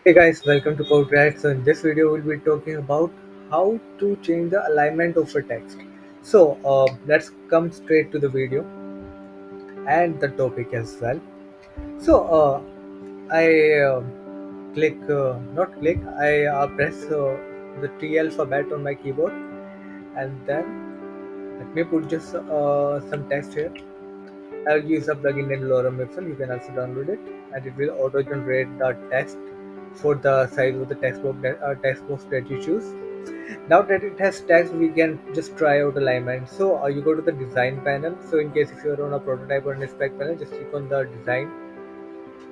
Hey guys, welcome to Code. So in this video, we'll be talking about how to change the alignment of a text. Let's come straight to the video and the topic as well. So I not click, I press the T alphabet on my keyboard, and then let me put just some text here. I'll use a plugin named Lorem Ipsum. You can also download it, and it will auto generate the text for the size of the text box that you choose. Now that it has text, we can just try out alignment. So you go to the design panel. So in case if you're on a prototype or an spec panel, just click on the design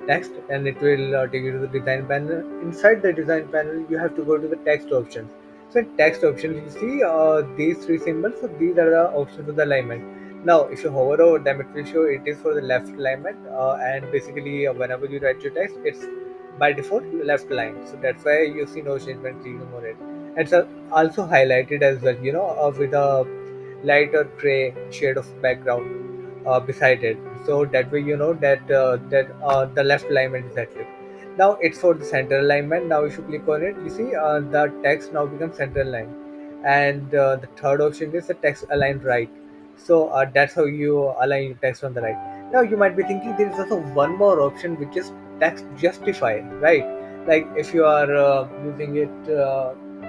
text and it will take you to the design panel. Inside the design panel, you have to go to the text options. So in text options, you see these three symbols. So these are the options of the alignment. Now, if you hover over them, it will show it is for the left alignment. And basically, whenever you write your text, it's by default left line. So that's why you see no change when clicking on it. It's also highlighted as well, with a lighter gray shade of background beside it, so that way you know that the left alignment is active. Now it's for the center alignment. Now if you click on it, you see the text now becomes center aligned, and the third option is the text aligned right. So that's how you align your text on the right. Now you might be thinking there is also one more option, which is text justify, right? Like if you are using it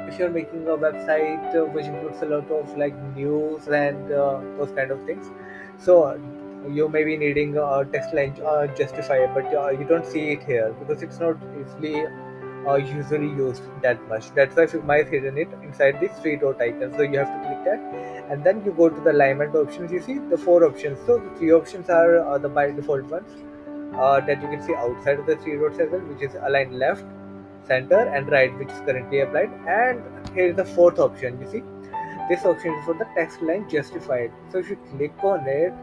if you're making a website which includes a lot of like news and those kind of things. So you may be needing a text line justifier, but you don't see it here because it's not easily usually used that much. That's why Figma is hidden it inside this three dot icon. So you have to click that, and then you go to the alignment options. You see the four options. So the three options are the by default ones that you can see outside of the three dots as well, which is align left, center, and right, which is currently applied. And here is the fourth option. You see, this option is for the text line justified. So if you click on it,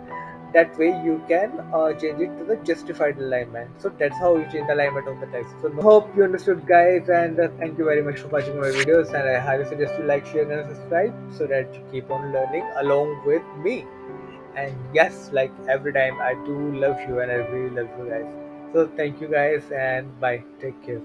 that way you can change it to the justified alignment. So that's how you change the alignment of the text. So no, hope you understood, guys, and thank you very much for watching my videos. And I highly suggest you like, share, and subscribe so that you keep on learning along with me. And yes, like every time, I do love you and I really love you guys. So thank you guys and bye. Take care.